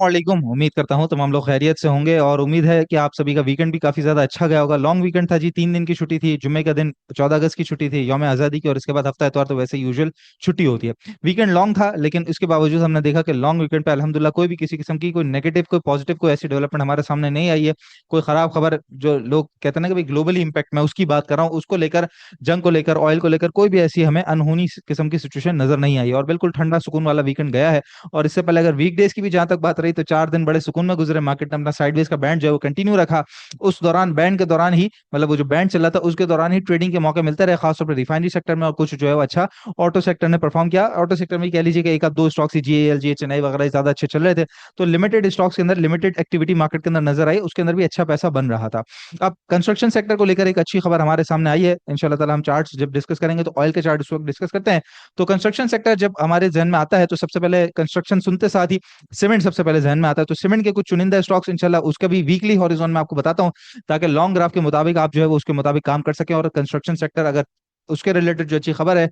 वालेकुम। उम्मीद करता हूँ तमाम लोग खैरियत से होंगे और उम्मीद है कि आप सभी का वीकेंड भी काफी ज्यादा अच्छा गया होगा। लॉन्ग वीकेंड था जी, 3 दिन की छुट्टी थी। जुम्मे का दिन 14 अगस्त की छुट्टी थी, यौम आज़ादी की, और इसके बाद हफ्ता इतवार तो वैसे यूजुअल छुट्टी होती है। वीकेंड लॉन्ग था, लेकिन इसके बावजूद हमने देखा कि लॉन्ग वीकेंड पे अल्हम्दुलिल्लाह कोई भी किसी किस्म की कोई नेगेटिव कोई पॉजिटिव कोई ऐसी डेवलपमेंट हमारे सामने नहीं आई है। कोई खराब खबर जो लोग कहते हैं ना कि भाई ग्लोबली इंपैक्ट, मैं उसकी बात कर रहा हूँ, उसको लेकर, जंग को लेकर, ऑयल को लेकर कोई भी ऐसी हमें अनहोनी किस्म की सिचुएशन नजर नहीं आई, और बिल्कुल ठंडा सुकून वाला वीकेंड गया है। और इससे पहले अगर वीकडेज की भी जहां तक बात रही, तो 4 दिन बड़े सुकून में गुजरे। मार्केट ने अपना साइडवेज का बैंड जो है वो कंटिन्यू रखा। उस दौरान बैंड के दौरान ही, मतलब वो जो बैंड चल रहा था उसके दौरान ही ट्रेडिंग के मौके मिलते रहे, खासतौर पर रिफाइनरी सेक्टर में, और कुछ जो है वो अच्छा ऑटो सेक्टर ने परफॉर्म किया। ऑटो सेक्टर में कह लीजिए कि एक आध दो स्टॉक्स, जीएल, जी चेन्नई वगैरह ज्यादा अच्छे चल रहे थे। तो लिमिटेड स्टॉक्स के अंदर लिमिटेड एक्टिविटी मार्केट के अंदर नजर आई, उसके अंदर भी अच्छा पैसा बन रहा था। अब कंस्ट्रक्शन सेक्टर को लेकर एक अच्छी खबर हमारे सामने आई है। इंशाल्लाह ताला हम चार्ट्स जब डिस्कस करेंगे तो ऑयल के चार्ट उस वक्त डिस्कस करते हैं। तो कंस्ट्रक्शन सेक्टर जब हमारे जहन में आता है तो सबसे पहले कंस्ट्रक्शन सुनते साथ ही सीमेंट सबसे पहले जहन में आता है। तो सीमेंट के कुछ चुनिंदा स्टॉक्स इंशाल्लाह उसका भी वीकली हॉरिजॉन में आपको बताता हूँ, ताकि लॉन्ग ग्राफ के मुताबिक आप जो है वो उसके मुताबिक काम कर सकें। और कंस्ट्रक्शन सेक्टर अगर उसके रिलेटेड जो अच्छी खबर है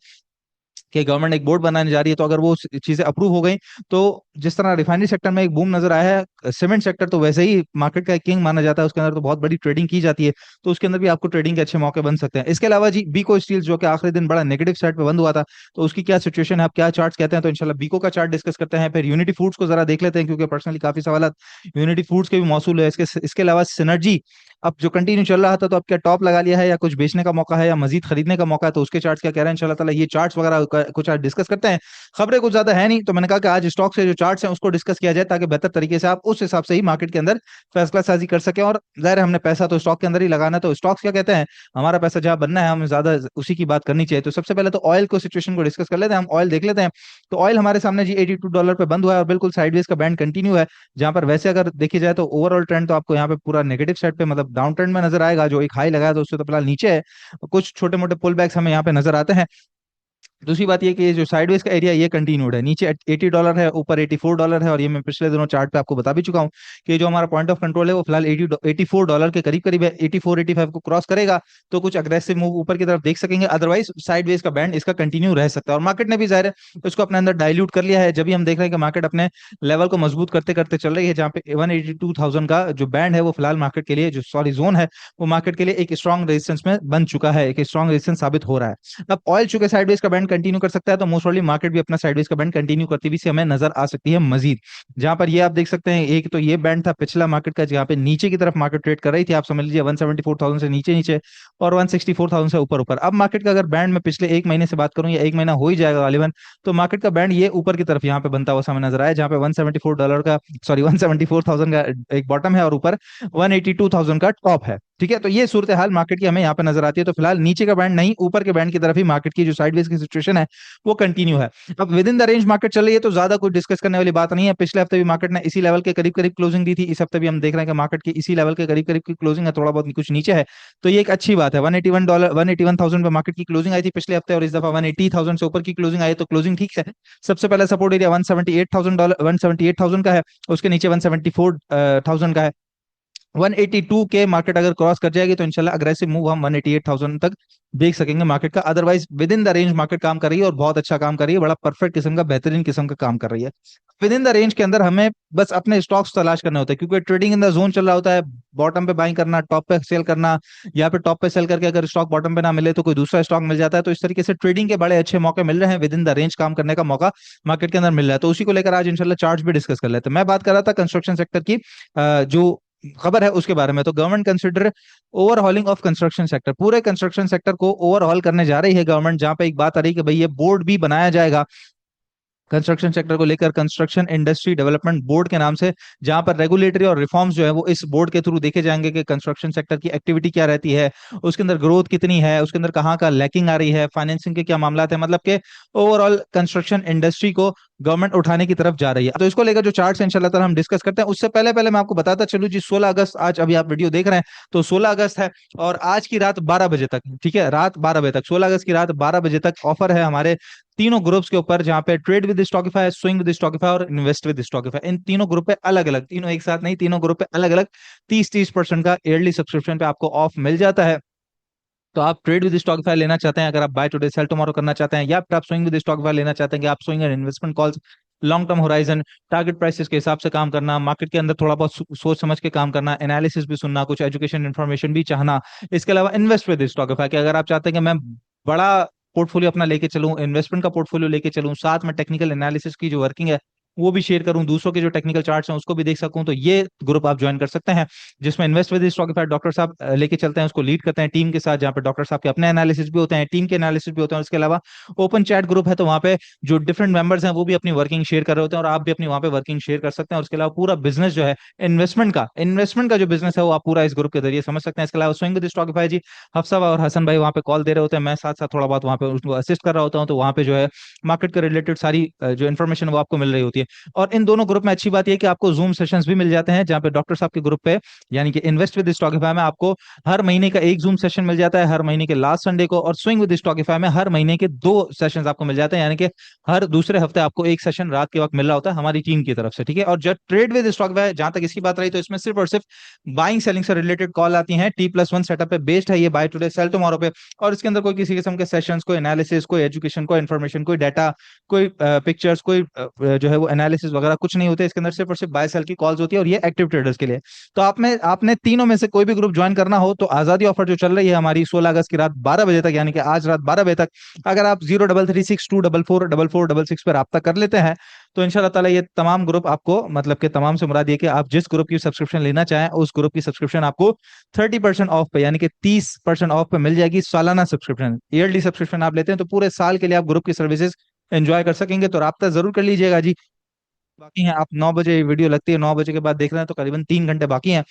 कि गवर्नमेंट एक बोर्ड बनाने जा रही है, तो अगर वो चीजें अप्रूव हो गई, तो जिस तरह रिफाइनरी सेक्टर में एक बूम नजर आया है, सीमेंट सेक्टर तो वैसे ही मार्केट का किंग माना जाता है, उसके अंदर तो बहुत बड़ी ट्रेडिंग की जाती है। तो उसके अंदर भी आपको ट्रेडिंग के अच्छे मौके बन सकते हैं। इसके अलावा जी बीको स्टील जो कि आखिरी दिन बड़ा नेगेटिव साइड पे बंद हुआ था, तो उसकी क्या सिचुएशन है, आप क्या चार्ट्स कहते हैं, तो इंशाल्लाह बीको का चार्ट डिस्कस करते हैं। फिर यूनिटी फूड्स को जरा देख लेते हैं, क्योंकि पर्सनली काफी सवाल यूनिटी फूड्स के भी मौसूल है। इसके अलावा सिनर्जी अब जो कंटिन्यू चल रहा था, तो अब क्या टॉप लगा लिया है, या कुछ बेचने का मौका है, या मजीद खरीदने का मौका है, तो उसके चार्ट्स क्या कह रहे हैं इंशाल्लाह ताला, ये चार्ट्स वगैरह कुछ आज डिस्कस करते हैं। खबरें कुछ ज्यादा है नहीं, तो मैंने कहा कि आज स्टॉक से जो चार्ट्स हैं उसको डिस्कस किया जाए, ताकि बेहतर तरीके से आप उस हिसाब से ही मार्केट के अंदर फैसला साजी कर सकें। और जाहिर है हमने पैसा तो स्टॉक के अंदर ही लगाना है, तो स्टॉक्स क्या कहते हैं, हमारा पैसा जहां बनना है हमें ज्यादा उसी की बात करनी चाहिए। तो सबसे पहले तो ऑयल को सिचुएशन को डिस्कस कर लेते हैं, हम ऑयल देख लेते हैं। तो ऑयल हमारे सामने जी $82 पे बंद हुआ है, और बिल्कुल साइडवेज का बैंड कंटिन्यू है। जहां पर वैसे अगर देखी जाए तो ओवरऑल ट्रेंड तो आपको यहाँ पे पूरा नेगेटिव साइड पे, मतलब डाउन ट्रेंड में नजर आएगा। जो एक हाई लगाया तो उससे तो फिलहाल नीचे है। कुछ छोटे मोटे पुल बैक्स हमें यहाँ पे नजर आते हैं। दूसरी बात ये कि ये जो साइडवेज का एरिया ये कंटिन्यूड है, नीचे $80 है, ऊपर $84 है। और ये मैं पिछले दिनों चार्ट पे आपको बता भी चुका हूँ कि जो हमारा पॉइंट ऑफ कंट्रोल है वो फिलहाल $84 के करीब करीब है। 84 85 को क्रॉस करेगा तो कुछ अग्रेसिव मूव ऊपर की तरफ देख सकेंगे, अदरवाइज साइडवेज का बैंड इसका कंटिन्यू रह सकता है। और मार्केट ने भी जाहिर है इसको अपने अंदर डाइल्यूट कर लिया है। जब भी हम देख रहे हैं कि मार्केट अपने लेवल को मजबूत करते करते चल रही है, जहाँ पे 182,000 का जो बैंड है वो फिलहाल मार्केट के लिए, जो सॉरी जोन है, वो मार्केट के लिए एक स्ट्रॉन्ग रेजिस्टेंस में बन चुका है, एक स्ट्रॉन्ग रेजिस्टेंस साबित हो रहा है। अब ऑयल चूंकि साइडवेज का बैंड कंटिन्यू कर सकता है, तो मोस्ट प्रोबेबली मार्केट भी अपना साइडवेज का बैंड कंटिन्यू करती हुई से हमें नजर आ सकती है मजीद। जहां पर ये आप देख सकते हैं, एक तो ये बैंड था पिछला मार्केट का, जहां पे नीचे की तरफ मार्केट ट्रेड कर रही थी, आप समझ लीजिए 174,000 से नीचे नीचे, और 164,000 से ऊपर ऊपर। अब मार्केट का अगर बैंड में पिछले एक महीने से बात करूं, या एक महीना हो ही जाएगा गालिबन, तो मार्केट का बैंड ये ऊपर की तरफ यहाँ पे बनता हुआ सामने नजर आया, जहां पे $174 का, सॉरी 174,000 का एक बॉटम है, और ऊपर 182,000 का टॉप है। ठीक है, तो ये सूरत हाल मार्केट की हमें यहाँ पे नजर आती है। तो फिलहाल नीचे का बैंड नहीं, ऊपर के बैंड की तरफ ही मार्केट की जो साइडवेज की सिचुएशन है वो कंटिन्यू है। अब with in the range market चल रही है, तो ज्यादा कुछ डिस्कस करने वाली बात नहीं है। पिछले हफ्ते भी मार्केट ने इसी लेवल के करीब करीब क्लोजिंग दी थी, इस हफ्ते भी हम देख रहे हैं कि मार्केट की इसी लेवल के करीब करीब की क्लोजिंग है, थोड़ा बहुत कुछ नीचे है। तो ये एक अच्छी बात है। $181, 181,000 पे मार्केट की क्लोजिंग आई थी पिछले हफ्ते, और इस दफा 180,000 से ऊपर की क्लोजिंग आई है, तो क्लोजिंग ठीक है। सबसे पहले सपोर्ट एरिया $178,000, 178,000 का है, उसके नीचे 174,000 का है। 182 के मार्केट अगर क्रॉस कर जाएगी, तो इंशाल्लाह अग्रेसिव मूव हम 188,000 तक देख सकेंगे मार्केट का। Otherwise with in the range market काम कर रही है, और बहुत अच्छा काम कर रही है, बड़ा परफेक्ट किस्म का, बेहतरीन किस्म का काम कर रही है। विद इन द रेंज के अंदर हमें बस अपने स्टॉक्स तलाश करने होते हैं, क्योंकि ट्रेडिंग इन द जोन चल रहा होता है। बॉटम पे बाइंग करना, टॉप पे सेल करना, या फिर टॉप पे सेल करके अगर स्टॉक बॉटम पे ना मिले तो कोई दूसरा स्टॉक मिल जाता है। तो इस तरीके से ट्रेडिंग के बड़े अच्छे मौके मिल रहे हैं, विद इन द रेंज काम करने का मौका मार्केट के अंदर मिल रहा है। तो उसी को लेकर आज इंशाल्लाह चार्ट्स भी डिस्कस कर लेते हैं। मैं बात कर रहा था कंस्ट्रक्शन सेक्टर की, जो खबर है उसके बारे में। तो government consider overhauling of construction sector, पूरे कंस्ट्रक्शन सेक्टर को ओवरहॉल करने जा रही है गवर्नमेंट। जहां पे एक बात आ रही है कि भाई ये बोर्ड भी बनाया जाएगा कंस्ट्रक्शन सेक्टर को लेकर, कंस्ट्रक्शन इंडस्ट्री डेवलपमेंट बोर्ड के नाम से, जहां पर रेगुलेटरी और रिफॉर्म्स जो है वो इस बोर्ड के थ्रू देखे जाएंगे कि कंस्ट्रक्शन सेक्टर की एक्टिविटी क्या रहती है, उसके अंदर ग्रोथ कितनी है, उसके अंदर कहाँ का लैकिंग आ रही है, फाइनेंसिंग के क्या मामला है, मतलब कि ओवरऑल कंस्ट्रक्शन इंडस्ट्री को गवर्नमेंट उठाने की तरफ जा रही है। तो इसको लेकर जो चार्ट्स इंशाल्लाह ताला हम डिस्कस करते हैं, उससे पहले पहले मैं आपको बताता चलूं जी, 16 अगस्त, आज अभी आप वीडियो देख रहे हैं तो 16 अगस्त है, और आज की रात 12 बजे तक, ठीक है, रात 12 बजे तक, 16 अगस्त की रात 12 बजे तक ऑफर है हमारे तीनों ग्रुप्स के ऊपर, जहां पे ट्रेड विद स्टॉकिफाई, स्विंग विद स्टॉकिफाई और इन्वेस्ट विद स्टॉकिफाई, इन तीनों ग्रुप पे अलग अलग, तीनों एक साथ नहीं, तीनों ग्रुप पे अलग अलग 30-30% का ईयरली सब्सक्रिप्शन पे आपको ऑफ मिल जाता है। तो आप ट्रेड विद स्टॉकिफाई लेना चाहते हैं, अगर आप बाय टुडे सेल टुमारो करना चाहते हैं, या फिर आप स्विंग विद स्टॉकिफाई लेना चाहते हैं कि आप swing and investment calls long term horizon, target prices के हिसाब से काम करना, मार्केट के अंदर थोड़ा बहुत सोच समझ के काम करना, एनालिसिस भी सुनना, कुछ एजुकेशन इन्फॉर्मेशन भी चाहना। इसके अलावा इन्वेस्ट विद स्टॉकिफाई, कि अगर आप चाहते हैं कि मैं बड़ा पोर्टफोलियो अपना लेके चलूं, इन्वेस्टमेंट का पोर्टफोलियो लेके चलूं, साथ में टेक्निकल एनालिसिस की जो वर्किंग है वो भी शेयर करूं, दूसरों के जो टेक्निकल चार्ट्स हैं उसको भी देख सकूं, तो ये ग्रुप आप ज्वाइन कर सकते हैं, जिसमें इन्वेस्ट विद स्टॉकिफाई डॉक्टर साहब लेके चलते हैं, उसको लीड करते हैं टीम के साथ, जहाँ पे डॉक्टर साहब के अपने एनालिसिस भी होते हैं, टीम के एनालिसिस भी होते हैं। उसके अलावा ओपन चैट ग्रुप है, तो वहाँ पे जो डिफरेंट मेंबर्स हैं वो भी अपनी वर्किंग शेयर कर रहे होते हैं, और आप भी अपनी वहाँ पे वर्किंग शेयर कर सकते हैं। और उसके अलावा पूरा बिजनेस जो है इन्वेस्टमेंट का जो बिजनेस है वो आप पूरा इस ग्रुप के जरिए समझ सकते हैं। इसके अलावा स्विंग विद स्टॉकिफाई जी, हफ्सा और हसन भाई वहाँ पे कॉल दे रहे होते हैं, मैं साथ साथ थोड़ा बहुत वहाँ पे उसको असिस्ट कर रहा होता हूँ, तो वहाँ पे जो है मार्केट के रिलेटेड सारी जो इन्फॉर्मेशन वो आपको मिल रही होती है। और इन दोनों ग्रुप में अच्छी बात यह है कि आपको जूम सेशंस भी मिल जाते हैं, जहाँ पे डॉक्टर साहब के ग्रुप पे यानी कि इन्वेस्ट विद स्टॉकिफाई में आपको हर महीने का एक जूम सेशन मिल जाता है, हर महीने के लास्ट संडे को, और स्विंग विद स्टॉकिफाई में हर महीने के 2 सेशंस आपको मिल जाते हैं, यानी कि हर दूसरे हफ्ते आपको एक सेशन रात के वक्त मिल रहा होता है हमारी टीम की तरफ से, ठीक है। और जब ट्रेड विद स्टॉकिफाई, जहां तक इसकी बात रही, तो इसमें सिर्फ और सिर्फ बाइंग सेलिंग से रिलेटेड कॉल आती हैं, T+1 सेटअप पे बेस्ड है ये, बाय टुडे सेल टुमारो पे। और इसके अंदर कोई किसी किस्म के सेशंस, कोई एनालिसिस, कोई एजुकेशन, कोई इन्फॉर्मेशन, कोई डाटा, कोई पिक्चर्स, कोई जो है वो एनालिसिस वगैरह कुछ नहीं होते। इसके अंदर सिर्फ और सिर्फ बाय सेल की कॉल्स होती है, और ये एक्टिव ट्रेडर्स के लिए। तो आपने तीनों में से कोई भी ग्रुप ज्वाइन करना हो तो आजादी ऑफर जो चल रही है हमारी 16 अगस्त की रात 12 बजे तक, यानी कि आज रात 12 बजे तक, अगर आप 0336244466 पर रब्ता कर लेते हैं, तो इंशाल्लाह ताला ये तमाम ग्रुप आपको, मतलब कि तमाम से मुराद ये कि आप जिस ग्रुप की सब्सक्रिप्शन लेना चाहें उस ग्रुप की सब्सक्रिप्शन आपको 30% ऑफ पे, यानी कि 30% ऑफ पे मिल जाएगी। सालाना सब्सक्रिप्शन, ईयरली सब्सक्रिप्शन आप लेते हैं तो पूरे साल के लिए आप ग्रुप की सर्विसेज एंजॉय कर सकेंगे। तो राब्ता जरूर कर लीजिएगा जी। बाकी हैं, आप 9 बजे वीडियो लगती है, 9 बजे के बाद देख रहे हैं, तो करीबन 3 घंटे बाकी हैं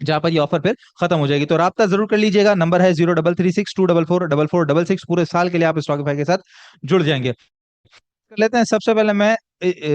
जहां पर ये ऑफर फिर खत्म हो जाएगी। तो राब्ता जरूर कर लीजिएगा, नंबर है 033624444466। पूरे साल के लिए आप स्टॉकिफाई के साथ जुड़ जाएंगे। कर लेते हैं सबसे पहले मैं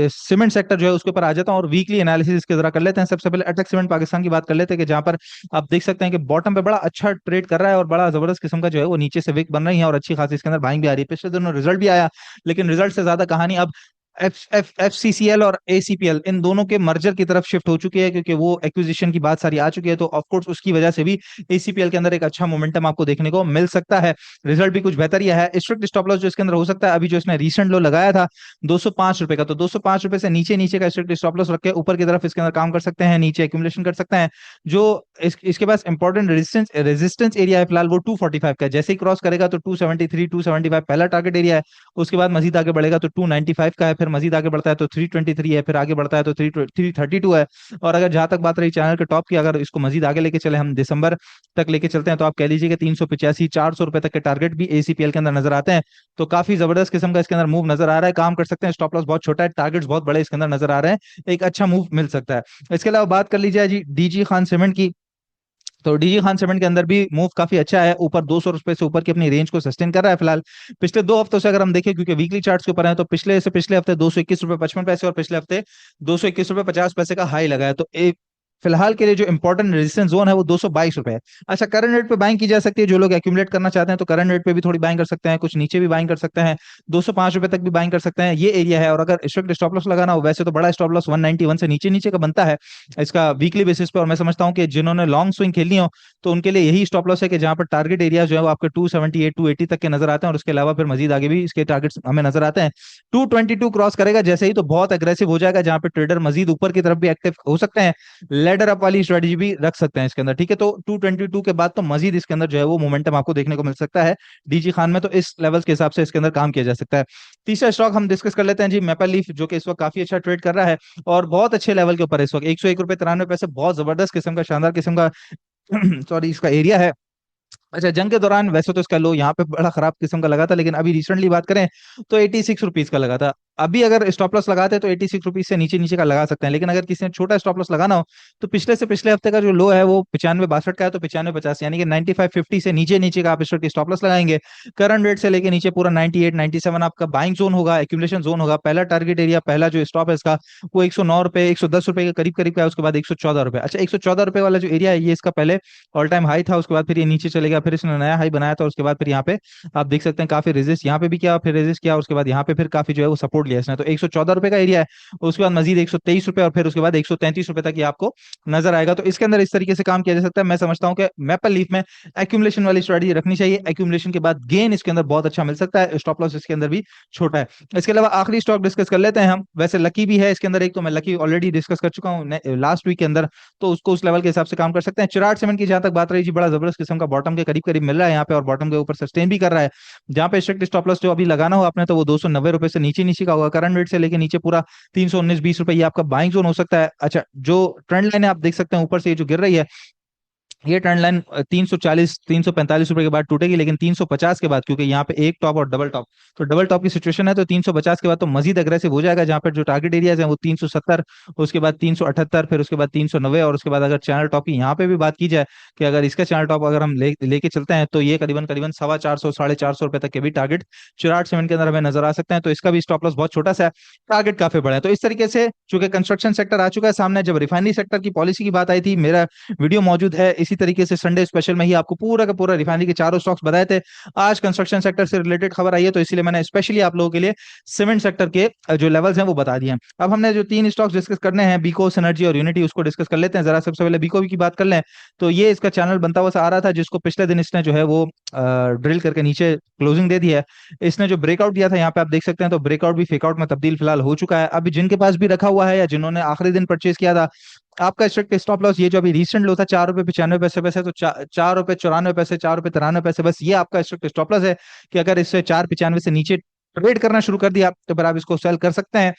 सीमेंट सेक्टर जो है उसके ऊपर आ जाता हूँ, और वीकली एनालिसिस इसके जरा कर लेते हैं। सबसे पहले अटक सीमेंट पाकिस्तान की बात कर लेते हैं, कि जहां पर आप देख सकते हैं कि बॉटम पे बड़ा अच्छा ट्रेड कर रहा है, और बड़ा जबरदस्त किस्म का जो है वो नीचे से विक बन रही है, और अच्छी खासी इसके अंदर बाइंग भी आ रही है। पिछले दिनों रिजल्ट भी आया, लेकिन रिजल्ट से ज्यादा कहानी अब एफसीसीएल और एसीपीएल इन दोनों के मर्जर की तरफ शिफ्ट हो चुकी है, क्योंकि वो एक्विजिशन की बात सारी आ चुकी है। तो ऑफ कोर्स उसकी वजह से भी एसीपीएल के अंदर एक अच्छा मोमेंटम आपको देखने को मिल सकता है। रिजल्ट भी कुछ बेहतर ही है। स्ट्रिक्ट स्टॉप लॉस जो इसके अंदर हो सकता है, अभी जो इसने रिसेंट लो लगाया था 205 रुपए का, तो 205 रुपए से नीचे नीचे का स्ट्रिक्ट स्टॉप लॉस रख के ऊपर की तरफ इसके अंदर काम कर सकते हैं, नीचे एक्यूमुलेशन कर सकते हैं। जो इसके पास इंपॉर्टेंट रेजिस्टेंस एरिया है फिलहाल वो 245 का है, जैसे ही क्रॉस करेगा तो 273 275 पहला टारगेट एरिया है। उसके बाद मजीद आगे बढ़ेगा तो 295 का है, फिर मजीद आगे बढ़ता है तो 323 है, फिर आगे बढ़ता है तो 332 है। और अगर जहां तक बात रही चैनल के टॉप की, अगर इसको मजीद आगे लेके चले, हम दिसंबर तक लेके चलते हैं, तो आप कह लीजिए कि 385 400 रुपए तक के टारगेट भी एसीपीएल के अंदर नजर आते हैं। तो काफी जबरदस्त किस्म का इसके अंदर मूव नजर आ रहा है, काम कर सकते हैं। स्टॉप लॉस बहुत छोटा है, टारगेट्स बहुत बड़े इसके अंदर नजर आ रहे हैं, एक अच्छा मूव मिल सकता है। इसके अलावा बात कर लीजिए जी डीजी खान सीमेंट की, तो डीजी खान सीमेंट के अंदर भी मूव काफी अच्छा है, ऊपर 200 रुपए से ऊपर की अपनी रेंज को सस्टेन कर रहा है फिलहाल। पिछले 2 हफ्तों से अगर हम देखें, क्योंकि वीकली चार्ट्स के ऊपर है, तो पिछले से पिछले हफ्ते 221 रुपए 55 पैसे, और पिछले हफ्ते 221 रुपए 50 पैसे का हाई लगा है। तो एक फिलहाल के लिए जो इंपॉर्टेंट रेजिस्टेंस जोन है वो 222 रुपए है। अच्छा, करंट रेट पे बाइंग की जा सकती है, जो लोग एक्यूमुलेट करना चाहते हैं तो करंट रेट पे भी थोड़ी बाइंग कर सकते हैं, कुछ नीचे भी बाइंग कर सकते हैं, 205 रुपए तक भी बाइंग कर सकते हैं, ये एरिया है। और अगर स्ट्रिक्ट स्टॉप लॉस लगाना हो, वैसे तो बड़ा स्टॉप लॉस 191 से नीचे नीचे का बनता है इसका वीकली बेसिस पे, और मैं समझता हूँ कि जिन्होंने लॉन्ग स्विंग खेलनी हो तो उनके लिए यही स्टॉप लॉस है, कि जहां पर टारगेट एरिया जो है वो आपके 278 280 तक के नजर आते हैं, और उसके अलावा फिर मजीद आगे भी इसके टारगेट्स हमें नजर आते हैं। 222 क्रॉस करेगा जैसे ही तो बहुत अग्रेसिव हो जाएगा, जहां पे ट्रेडर मजीद ऊपर की तरफ भी एक्टिव हो सकते हैं, लेडर अप वाली स्ट्रेटजी भी रख सकते हैं इसके अंदर, ठीक है। तो 222 के बाद तो मजीद इसके अंदर जो है वो मोमेंटम आपको देखने को मिल सकता है डीजी खान में, तो इस लेवल्स के हिसाब से इसके अंदर काम किया जा सकता है। तीसरा स्टॉक हम डिस्कस कर लेते हैं जी, मेपल लीफ, जो कि इस वक्त काफी अच्छा ट्रेड कर रहा है, और बहुत अच्छे लेवल के ऊपर है इस वक्त, 101 रुपए 93 पैसे, बहुत जबरदस्त किस्म का, शानदार किस्म का सॉरी इसका एरिया है। अच्छा, जंग के दौरान वैसे तो इसका लो यहाँ पे बड़ा खराब किस्म का लगा था, लेकिन अभी रिसेंटली बात करें तो 86 रुपीज का लगा था। अभी अगर स्टॉप लॉस लगाते हैं तो 86 रुपीज से नीचे नीचे का लगा सकते हैं, लेकिन अगर किसी ने छोटा स्टॉप लॉस लगाना हो तो पिछले से पिछले हफ्ते का जो लो है वो 95 62 का है, तो 95 50, यानी कि 95 50 से नीचे नीचे का आप इस वक्त स्टॉप लॉस लगाएंगे। करंट रेट से लेके नीचे पूरा 98 97 आपका बाइंग जोन होगा, एक्यूमुलेशन जोन होगा। पहला टारगेट एरिया, पहला जो स्टॉप है इसका, वो 109 रुपए 110 रुपए के करीब करीब का है, उसके बाद 114 रुपए। अच्छा, 114 रुपए वाला जो एरिया है ये इसका पहले ऑल टाइम हाई था, उसके बाद फिर ये नीचे चलेगा, फिर इसने नया हाई बनाया था, उसके बाद फिर यहाँ पे आप देख सकते हैं काफी रेजिस्ट यहाँ पे भी किया, फिर रेजिस्ट किया, उसके बाद यहाँ पे फिर काफी जो है वो सपोर्ट तोड़ लिया इसने, तो 114 रुपए का एरिया है, उसके बाद मजीद 123 रुपए और फिर उसके बाद 133 रुपए तक ये आपको नजर आएगा। तो इसके अंदर इस तरीके से काम किया जा सकता है। मैं समझता हूँ कि मैपल लीफ में एक्यूमुलेशन वाली स्ट्रेटजी रखनी चाहिए, एक्यूमुलेशन के बाद गेन इसके अंदर बहुत अच्छा मिल सकता है, स्टॉप लॉस इसके अंदर भी छोटा है। इसके अलावा आखिरी स्टॉक डिस्कस कर लेते हैं हम, वैसे लकी भी है इसके अंदर एक, तो मैं लकी ऑलरेडी डिस्कस कर चुका हूँ लास्ट वीक के अंदर, तो उसको उस लेवल के हिसाब से काम कर सकते हैं। चिराग सीमेंट की जहां तक बात रही जी, बड़ा जबरदस्त किस्म का बॉटम के करीब करीब मिल रहा है यहाँ पे, और बॉटम के ऊपर सस्टेन भी कर रहा है। जहां पे स्ट्रिक्ट स्टॉप लॉस जो अभी लगाना हो आपने, तो वो 290 रुपए से नीचे नीचे का होगा, करंट रेट से लेके नीचे पूरा 319-20 रुपए, ये आपका बाइंग जोन हो सकता है। अच्छा, जो ट्रेंड लाइन है आप देख सकते हैं ऊपर से ये जो गिर रही है, ये ट्रेंड लाइन 340 345 रुपए के बाद टूटेगी, लेकिन 350 के बाद, क्योंकि यहाँ पे एक टॉप और डबल टॉप, तो डबल टॉप की सिचुएशन है, तो 350 के बाद तो मजीद अग्रेसिव हो जाएगा, जहां पर जो टारगेट एरियाज हैं वो 370, उसके बाद 378, फिर उसके बाद 390, और उसके बाद अगर चैनल टॉप की यहाँ पे भी बात की जाए कि अगर इसका चैनल टॉप अगर हम लेके चलते हैं, तो ये करीबन करीबन 450 450 रुपए तक के भी टारगेट चिराग सीमेंट के अंदर हमें नजर आ सकते हैं। तो इसका भी स्टॉप लॉस बहुत छोटा सा है, टारगेट काफी बड़ा है। तो इस तरीके से चूंकि कंस्ट्रक्शन सेक्टर आ चुका है सामने, जब रिफाइनरी सेक्टर की पॉलिसी की बात आई थी, मेरा वीडियो मौजूद है इसी तरीके से संडे स्पेशल में ही, आपको पूरा का पूरा रिफाइनरी के चारों स्टॉक्स बताए थे। आज कंस्ट्रक्शन सेक्टर से रिलेटेड खबर आई है, तो इसीलिए मैंने स्पेशली आप लोगों के लिए सीमेंट सेक्टर के जो लेवल्स हैं वो बता दिए हैं। अब हमने जो तीन स्टॉक्स डिस्कस करने हैं, बीको, सिनर्जी और यूनिटी, उसको डिस्कस कर लेते हैं। जरा सबसे पहले बीको की बात कर लें, तो ये इसका चैनल बनता हुआ आ रहा था, जिसको पिछले दिन इसने जो है वो ड्रिल करके नीचे क्लोजिंग दे दिया है। इसने जो ब्रेकआउट दिया था यहाँ पे आप देख सकते हैं, तो ब्रेकआउट भी फेकआउट में तब्दील फिलहाल हो चुका है। अभी जिनके पास भी रखा हुआ है या जिन्होंने आखिरी दिन परचेज किया था, आपका स्ट्रिक्ट स्टॉप लॉस ये जो अभी रिसेंट लो था 4 रुपए 95 पैसे पे से, तो 4 रुपए 94 पैसे, 4 रुपए 93 पैसे, बस ये आपका स्ट्रिक्ट स्टॉप लॉस है कि अगर इससे 4.95 से नीचे ट्रेड करना शुरू कर दिया, तो फिर आप इसको सेल कर सकते हैं,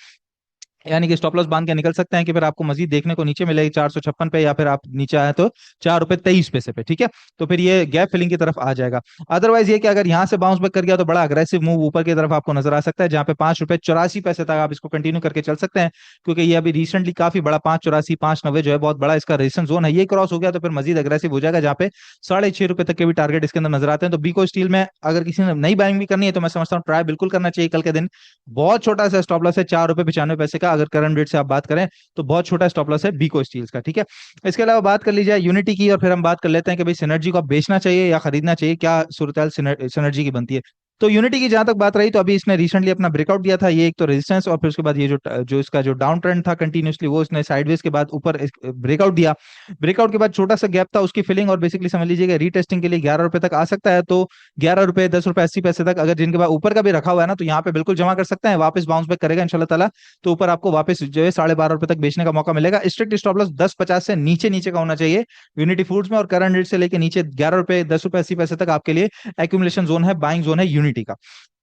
यानी कि स्टॉप लॉस बांध के निकल सकते हैं कि फिर आपको मजीद देखने को नीचे मिलेगी 456 पे, या फिर आप नीचे आए तो 4 रुपए 23 पैसे पे, ठीक है। तो फिर ये गैप फिलिंग की तरफ आ जाएगा। अदरवाइज ये कि अगर यहाँ से बाउंस बैक कर गया, तो बड़ा अग्रेसिव मूव ऊपर की तरफ आपको नजर आ सकता है, जहाँ पे 5 रुपए 84 पैसे तक आप इसको कंटिन्यू करके चल सकते हैं, क्योंकि ये अभी रिसेंटली काफी बड़ा 5 84 5 90 जो है बहुत बड़ा इसका रेजिस्टेंस जोन है, ये क्रॉस हो गया तो फिर मजीद अग्रेसिव हो जाएगा, जहाँ पे 6.5 रुपए तक के भी टारगेट इसके अंदर नजर आते हैं। तो बीको स्टील में अगर किसी ने नई बाइंग भी करनी है, तो मैं समझता हूँ ट्राई बिल्कुल करना चाहिए कल के दिन। बहुत छोटा सा स्टॉप लॉस है 4 रुपए 95 पैसे का, अगर करंट रेट से आप बात करें तो बहुत छोटा स्टॉप लॉस है बीको स्टील्स का, ठीक है। इसके अलावा बात कर ली जाए यूनिटी की, और फिर हम बात कर लेते हैं कि भाई सिनर्जी को आप बेचना चाहिए या खरीदना चाहिए, क्या सूरत सिनर्जी की बनती है। तो यूनिटी की जहां तक बात रही, तो अभी इसने रिसेंटली अपना ब्रेकआउट दिया था, ये एक तो रेजिस्टेंस, और फिर उसके बाद ये जो जो इसका जो डाउन ट्रेंड था कंटिन्यूसली, वो इसने साइडवेज के बाद ऊपर ब्रेकआउट दिया। ब्रेकआउट के बाद छोटा सा गैप था, उसकी फिलिंग, और बेसिकली समझ लीजिएगा रीटेस्टिंग के लिए 11 रुपए तक आ सकता है। तो 11 रुपए 10 रुपए 80 पैसे तक अगर जिनके पास ऊपर का भी रखा हुआ है ना, तो यहाँ पे बिल्कुल जमा कर सकते हैं, वापस बाउंस बैक करेगा इंशाल्लाह ताला, तो ऊपर आपको वापस जो है 12.5 रुपए तक बेचने का मौका मिलेगा। स्ट्रिक्ट स्टॉप लॉस 10.50 से नीचे नीचे का होना चाहिए यूनिटी फूड्स में, और करंट रेट से लेके नीचे 11 रुपए 10 रुपए 80 पैसे तक आपके लिए एक्यूमुलेशन जोन है, बाइंग जोन है यूनिटी का।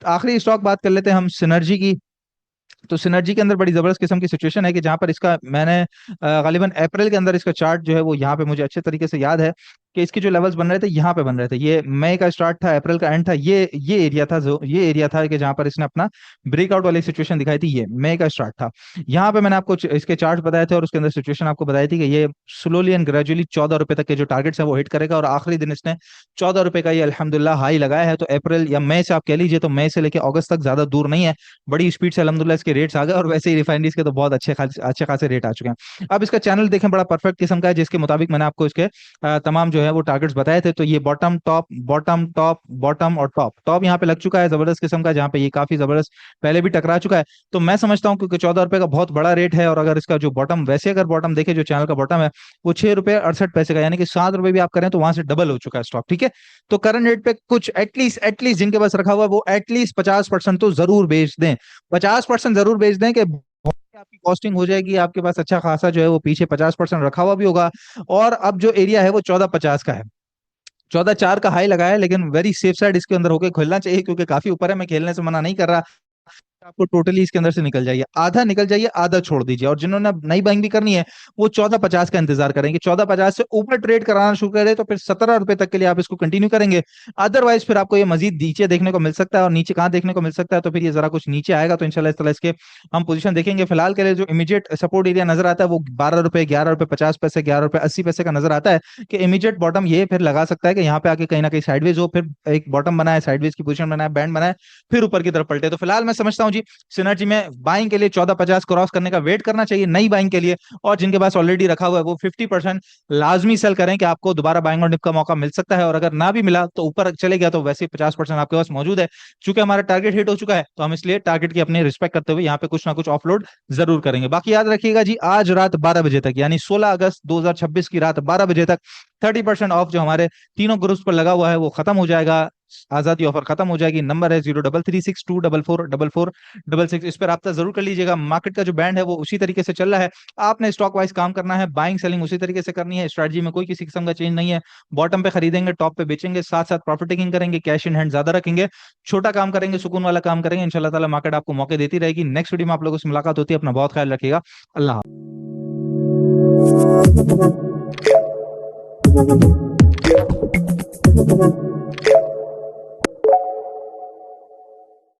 आखिरी स्टॉक बात कर लेते हैं हम सिनर्जी की। तो सिनर्जी के अंदर बड़ी जबरदस्त किस्म की सिचुएशन है कि जहां पर इसका मैंने गालिबन अप्रैल के अंदर इसका चार्ट जो है वो यहाँ पे मुझे अच्छे तरीके से याद है कि इसके जो लेवल्स बन रहे थे यहाँ पे बन रहे थे, ये मई का स्टार्ट था, अप्रैल का एंड था, ये एरिया था, जो ये एरिया था कि जहां पर इसने अपना ब्रेकआउट वाली सिचुएशन दिखाई थी, ये मई का स्टार्ट था। यहाँ पे मैंने आपको इसके चार्ट बताए थे, और उसके अंदर सिचुएशन आपको बताई थी कि ये स्लोली एंड ग्रेजुअली 14 रुपए तक के जो टारगेट्स है वो हिट करेगा, और आखिरी दिन इसने 14 रुपए का ये अल्हम्दुलिल्लाह हाई लगाया है। तो अप्रैल या मई से आप कह लीजिए, तो मई से लेकर अगस्त तक ज्यादा दूर नहीं है, बड़ी स्पीड से अल्हम्दुलिल्लाह इसके रेट्स आ गए, और वैसे ही रिफाइनरीज के तो बहुत अच्छे खासे रेट आ चुके हैं। अब इसका चैनल देखें, बड़ा परफेक्ट किस्म का है, जिसके मुताबिक मैंने आपको इसके तमाम जो है वो टारगेट्स बताए थे। तो ये bottom top bottom top bottom और टॉप टॉप यहाँ पे लग चुका है जबरदस्त किस्म का, जहाँ पे ये काफी जबरदस्त पहले भी टकरा चुका है। तो मैं समझता हूँ क्योंकि 14 रुपए का बहुत बड़ा रेट है, और अगर इसका जो बॉटम, वैसे अगर बॉटम देखे जो चैनल का बॉटम है वो 6 रुपए 68 पैसे का, यानी कि 7 रुपए भी आप करें तो वहां से डबल हो चुका है स्टॉक, ठीक है। तो करंट रेट पे कुछ एटलीस्ट जिनके पास रखा हुआ है वो एटलीस्ट 50% तो जरूर बेच दें, 50% जरूर बेच दें, कि आपकी कॉस्टिंग हो जाएगी, आपके पास अच्छा खासा जो है वो पीछे 50% रखा हुआ भी होगा। और अब जो एरिया है वो 14.50 का है, 14.4 का हाई लगाया है, लेकिन वेरी सेफ साइड इसके अंदर होकर खेलना चाहिए, क्योंकि काफी ऊपर है, मैं खेलने से मना नहीं कर रहा। आपको टोटली इसके अंदर से निकल जाइए, आधा निकल जाइए, आधा छोड़ दीजिए, और जिन्होंने अब नई बाइंग भी करनी है वो 14.50 का इंतजार करेंगे, 14.50 से ऊपर ट्रेड कराना शुरू करे तो फिर 17 रुपए तक के लिए आप इसको कंटिन्यू करेंगे। अदरवाइज फिर आपको ये मजीद नीचे देखने को मिल सकता है, और नीचे कहाँ देखने को मिल सकता है, तो फिर ये जरा कुछ नीचे आएगा, तो इंशाल्लाह इस तरह इसके हम पोजीशन देखेंगे। फिलहाल के लिए जो इमीडिएट सपोर्ट एरिया नजर आता है वो 12 रुपए 11 रुपए 50 पैसे 11 रुपए 80 पैसे का नजर आता है, कि इमीडिएट बॉटम ये फिर लगा सकता है कि यहाँ पे आके कहीं ना कहीं साइडवेज हो, फिर एक बॉटम बनाए, साइडवेज की पोजीशन बनाए, बैंड बनाए, फिर ऊपर की तरफ पलटे। तो फिलहाल मैं समझता हूँ जी, सिनर्जी में बाइंग के लिए 1450 क्रॉस करने का वेट करना चाहिए नई बाइंग के लिए, और जिनके पास ऑलरेडी रखा हुआ है वो 50% लाजमी सेल करें कि आपको दोबारा बाइंग और डिप का मौका मिल सकता है, और अगर ना भी मिला तो ऊपर चले गया तो वैसे 50% आपके पास मौजूद है। चूंकि हमारा टारगेट हिट हो चुका है तो हम इसलिए टारगेट की अपने रिस्पेक्ट करते हुए यहाँ पे कुछ ना कुछ ऑफलोड जरूर करेंगे। बाकी याद रखिएगा जी, आज रात 12 बजे तक यानी 16 अगस्त 2026 की रात 12 बजे तक 30% ऑफ जो हमारे तीनों ग्रुप्स पर लगा हुआ है वो खत्म हो जाएगा। आजादी ऑफर खत्म हो जाएगी। नंबर है 0336244466। इस पर राब्ता जरूर कर लीजिएगा। मार्केट का जो बैंड है वो उसी तरीके से चल रहा है। आपने स्टॉक वाइज काम करना है, बाइंग सेलिंग उसी तरीके से करनी है। स्ट्रेटजी में कोई किसी किस्म का चेंज नहीं है। बॉटम पे खरीदेंगे, टॉप पे बेचेंगे, साथ साथ प्रॉफिट टेकिंग करेंगे, कैश इन हैंड ज्यादा रखेंगे, छोटा काम करेंगे, सुकून वाला काम करेंगे। इंशाल्लाह ताला मार्केट आपको मौके देती रहेगी। नेक्स्ट वीडियो में आप लोगों से मुलाकात होती है। अपना बहुत ख्याल रखिएगा। अल्लाह हाफ़िज़।